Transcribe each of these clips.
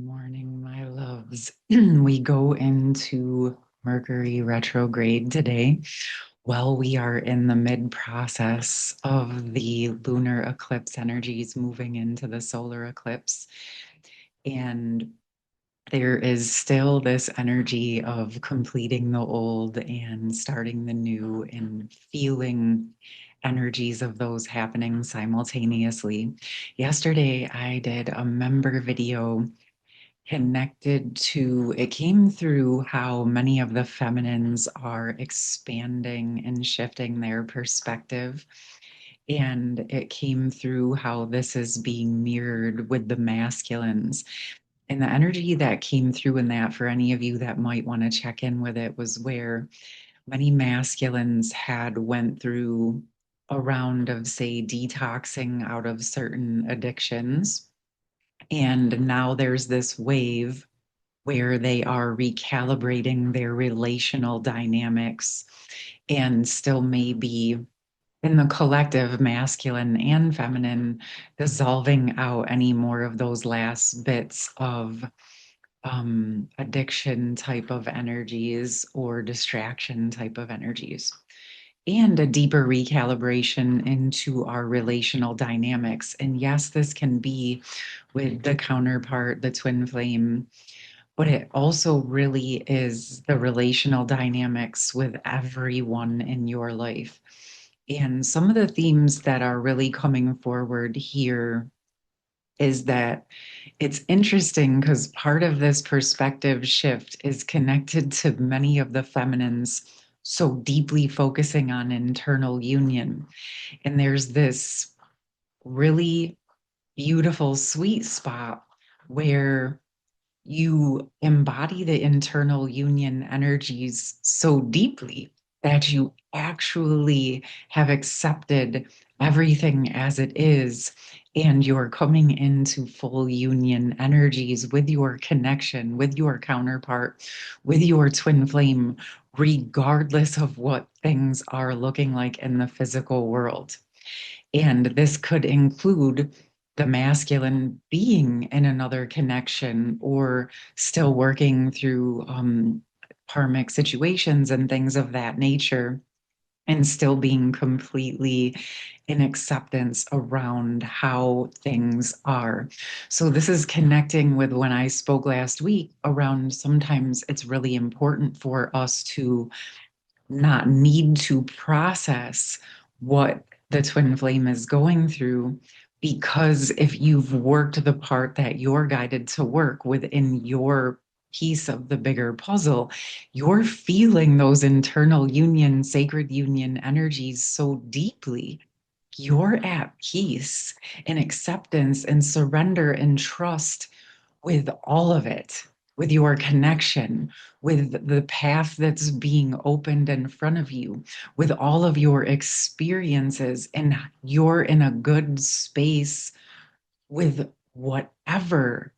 Morning, my loves. We go into Mercury retrograde today. Well, we are in the mid process of the lunar eclipse energies moving into the solar eclipse. And there is still this energy of completing the old and starting the new and feeling energies of those happening simultaneously. Yesterday, I did a member video connected to it came through how many of the feminines are expanding and shifting their perspective. And it came through how this is being mirrored with the masculines. And the energy that came through in that, for any of you that might want to check in with it, was where many masculines had went through a round of, say, detoxing out of certain addictions. And now there's this wave where they are recalibrating their relational dynamics and still maybe in the collective masculine and feminine dissolving out any more of those last bits of addiction type of energies or distraction type of energies and a deeper recalibration into our relational dynamics. And yes, this can be with the counterpart, the twin flame, but it also really is the relational dynamics with everyone in your life. And some of the themes that are really coming forward here is that it's interesting because part of this perspective shift is connected to many of the feminines so deeply focusing on internal union. And there's this really beautiful sweet spot where you embody the internal union energies so deeply that you actually have accepted everything as it is, and you're coming into full union energies with your connection, with your counterpart, with your twin flame, regardless of what things are looking like in the physical world. And this could include the masculine being in another connection or still working through karmic situations and things of that nature, and still being completely in acceptance around how things are. So, this is connecting with when I spoke last week around sometimes it's really important for us to not need to process what the twin flame is going through, because if you've worked the part that you're guided to work within your piece of the bigger puzzle, you're feeling those internal union, sacred union energies so deeply. You're at peace and acceptance and surrender and trust with all of it, with your connection, with the path that's being opened in front of you, with all of your experiences, and you're in a good space with whatever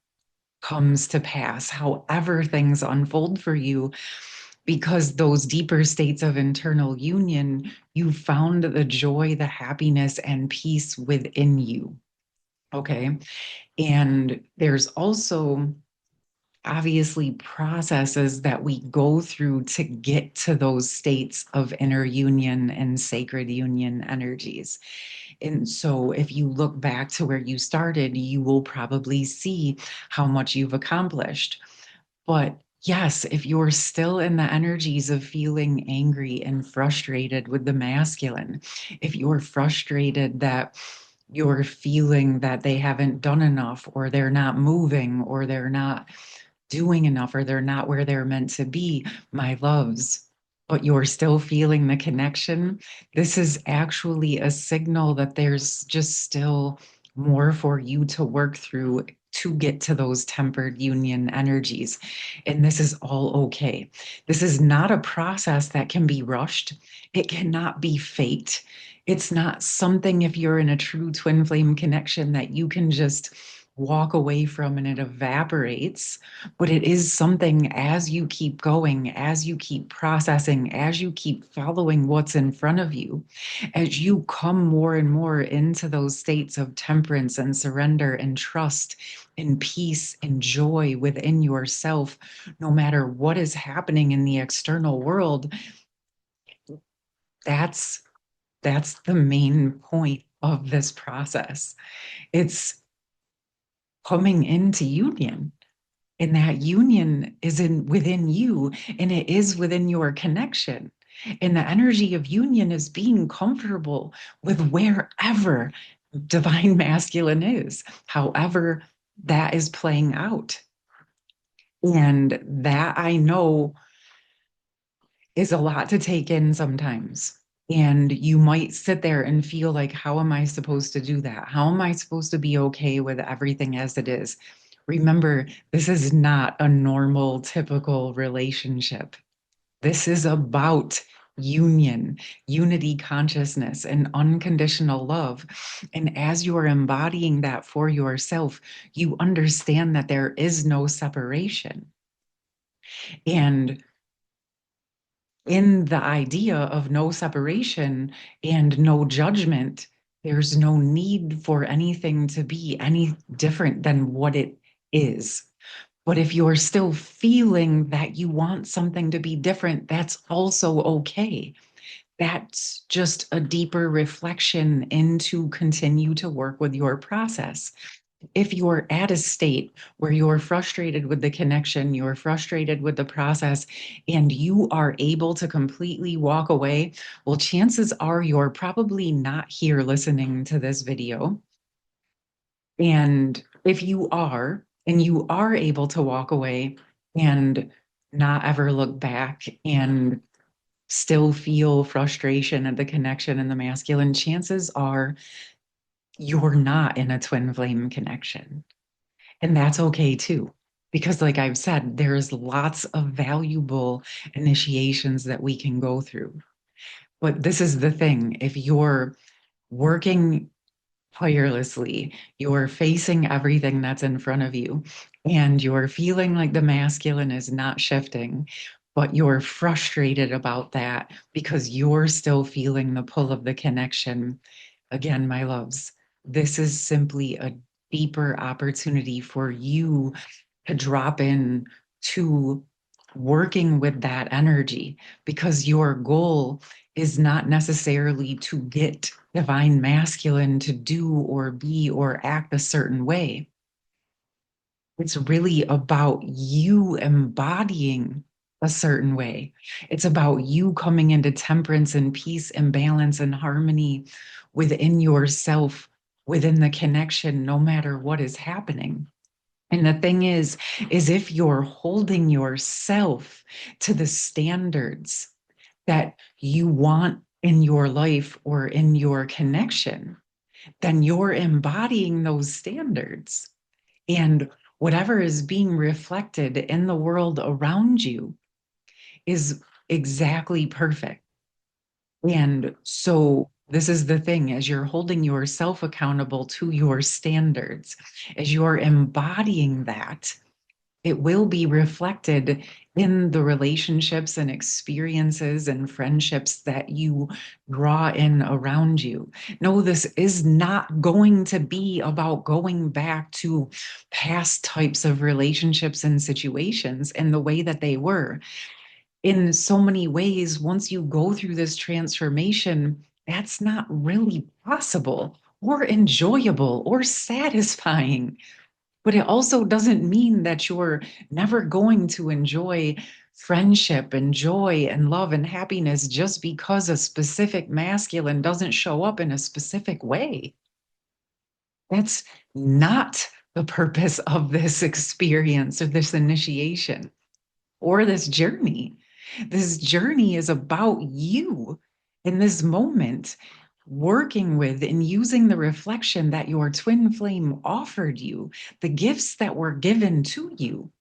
comes to pass, however things unfold for you, because those deeper states of internal union, you found the joy, the happiness, and peace within you. Okay. And there's also obviously processes that we go through to get to those states of inner union and sacred union energies. And so if you look back to where you started, you will probably see how much you've accomplished. But yes, if you're still in the energies of feeling angry and frustrated with the masculine, if you're frustrated that you're feeling that they haven't done enough, or they're not moving, or they're not doing enough, or they're not where they're meant to be, my loves, but you're still feeling the connection, this is actually a signal that there's just still more for you to work through to get to those tempered union energies. And this is all okay. This is not a process that can be rushed. It cannot be faked. It's not something, if you're in a true twin flame connection, that you can just walk away from and it evaporates, but it is something as you keep going, as you keep processing, as you keep following what's in front of you, as you come more and more into those states of temperance and surrender and trust and peace and joy within yourself, no matter what is happening in the external world, that's the main point of this process. It's coming into union. And that union is within you, and it is within your connection. And the energy of union is being comfortable with wherever divine masculine is, however that is playing out. And that I know is a lot to take in sometimes. And you might sit there and feel like, how am I supposed to do that? How am I supposed to be okay with everything as it is? Remember, this is not a normal, typical relationship. This is about union, unity consciousness, and unconditional love. And as you are embodying that for yourself, you understand that there is no separation. And in the idea of no separation and no judgment, there's no need for anything to be any different than what it is. But if you're still feeling that you want something to be different, that's also okay. That's just a deeper reflection into continue to work with your process. If you're at a state where you're frustrated with the connection, you're frustrated with the process, and you are able to completely walk away, well, chances are you're probably not here listening to this video. And if you are, and you are able to walk away and not ever look back and still feel frustration at the connection and the masculine, chances are you're not in a twin flame connection. And that's okay too. Because, like I've said, there's lots of valuable initiations that we can go through. But this is the thing, if you're working tirelessly, you're facing everything that's in front of you, and you're feeling like the masculine is not shifting, but you're frustrated about that because you're still feeling the pull of the connection. Again, my loves, this is simply a deeper opportunity for you to drop in to working with that energy, because your goal is not necessarily to get divine masculine to do or be or act a certain way. It's really about you embodying a certain way. It's about you coming into temperance and peace and balance and harmony within yourself, within the connection, no matter what is happening. And the thing is if you're holding yourself to the standards that you want in your life or in your connection, then you're embodying those standards. And whatever is being reflected in the world around you is exactly perfect. And so this is the thing, as you're holding yourself accountable to your standards, as you're embodying that, it will be reflected in the relationships and experiences and friendships that you draw in around you. No, this is not going to be about going back to past types of relationships and situations and the way that they were. In so many ways, once you go through this transformation, that's not really possible or enjoyable or satisfying. But it also doesn't mean that you're never going to enjoy friendship and joy and love and happiness just because a specific masculine doesn't show up in a specific way. That's not the purpose of this experience or this initiation or this journey. This journey is about you in this moment, working with and using the reflection that your twin flame offered you, the gifts that were given to you.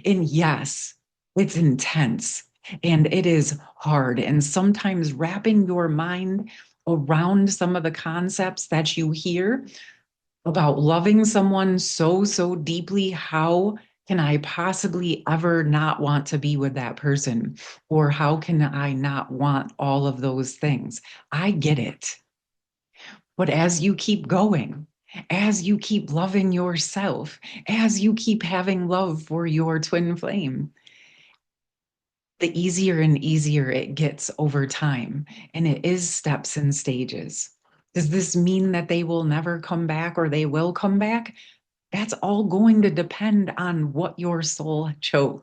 And yes, it's intense and it is hard. And sometimes wrapping your mind around some of the concepts that you hear about loving someone so, so deeply. How can I possibly ever not want to be with that person? Or how can I not want all of those things? I get it. But as you keep going, as you keep loving yourself, as you keep having love for your twin flame, the easier and easier it gets over time. And it is steps and stages. Does this mean that they will never come back or they will come back? That's all going to depend on what your soul chose.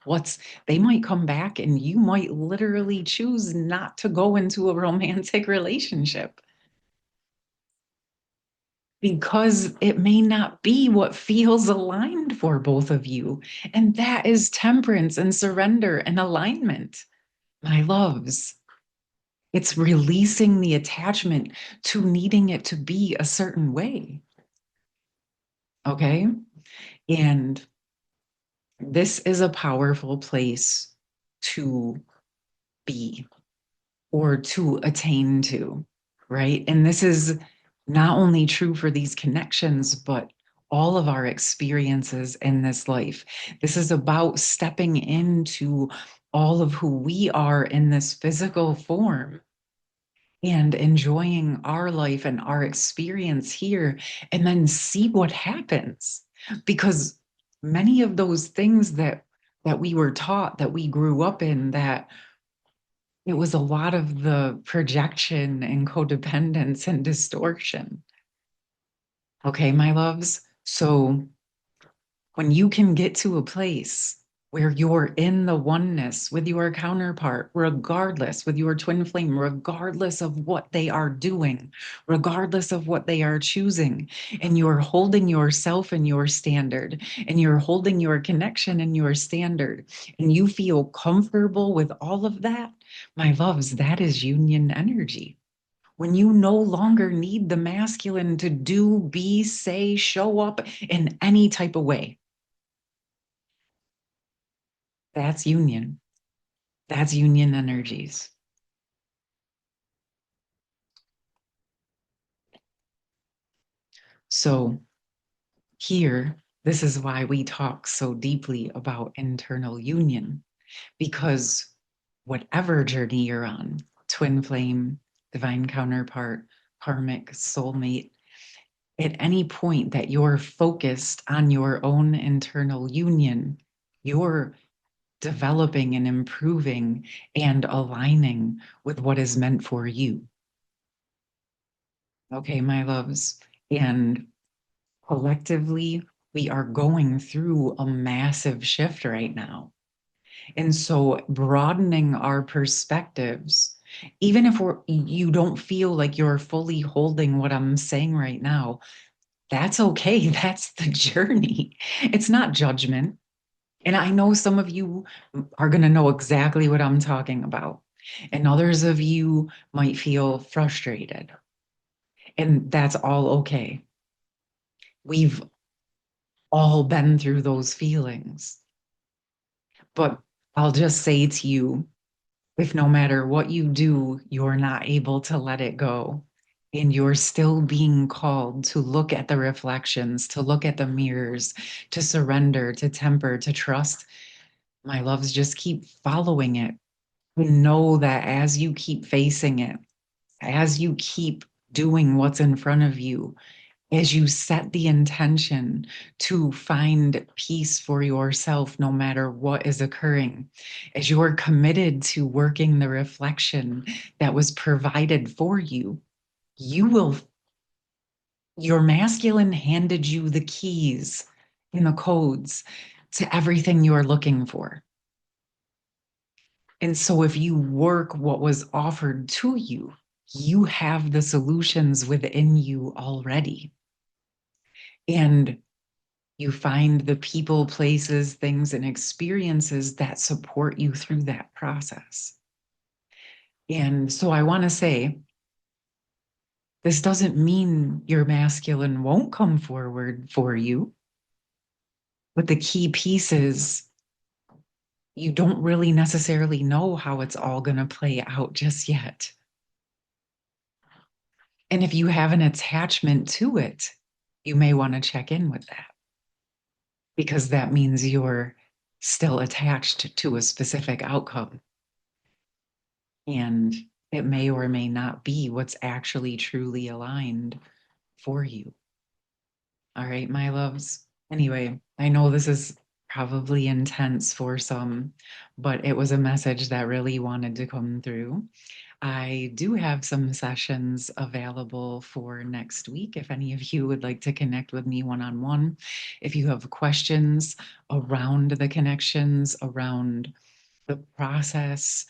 What's They might come back and you might literally choose not to go into a romantic relationship because it may not be what feels aligned for both of you. And that is temperance and surrender and alignment, my loves. It's releasing the attachment to needing it to be a certain way. Okay. And this is a powerful place to be or to attain to, right? And this is not only true for these connections, but all of our experiences in this life. This is about stepping into all of who we are in this physical form and enjoying our life and our experience here, and then see what happens. Because many of those things that we were taught, that we grew up in, that it was a lot of the projection and codependence and distortion. Okay, my loves. So when you can get to a place where you're in the oneness with your counterpart, regardless, with your twin flame, regardless of what they are doing, regardless of what they are choosing, and you're holding yourself and your standard, and you're holding your connection and your standard, and you feel comfortable with all of that, my loves, that is union energy. When you no longer need the masculine to do, be, say, show up in any type of way, that's union. That's union energies. So here, this is why we talk so deeply about internal union, because whatever journey you're on, twin flame, divine counterpart, karmic, soulmate, at any point that you're focused on your own internal union, you're developing and improving and aligning with what is meant for you. Okay, my loves. And collectively, we are going through a massive shift right now. And so broadening our perspectives, even if you don't feel like you're fully holding what I'm saying right now, that's okay. That's the journey. It's not judgment. And I know some of you are going to know exactly what I'm talking about. And others of you might feel frustrated. And that's all okay. We've all been through those feelings. But I'll just say to you, if no matter what you do, you're not able to let it go, and you're still being called to look at the reflections, to look at the mirrors, to surrender, to temper, to trust, my loves, just keep following it. And know that as you keep facing it, as you keep doing what's in front of you, as you set the intention to find peace for yourself no matter what is occurring, as you're committed to working the reflection that was provided for you, you will, your masculine handed you the keys and the codes to everything you're looking for. And so if you work what was offered to you, you have the solutions within you already. And you find the people, places, things, and experiences that support you through that process. And so I want to say, this doesn't mean your masculine won't come forward for you, but the key piece is you don't really necessarily know how it's all going to play out just yet. And if you have an attachment to it, you may want to check in with that because that means you're still attached to a specific outcome. And it may or may not be what's actually truly aligned for you. All right, my loves. Anyway, I know this is probably intense for some, but it was a message that really wanted to come through. I do have some sessions available for next week if any of you would like to connect with me one on one. If you have questions around the connections, around the process,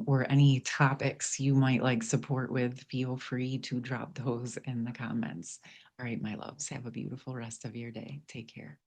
or any topics you might like support with, feel free to drop those in the comments. All right, my loves, have a beautiful rest of your day. Take care.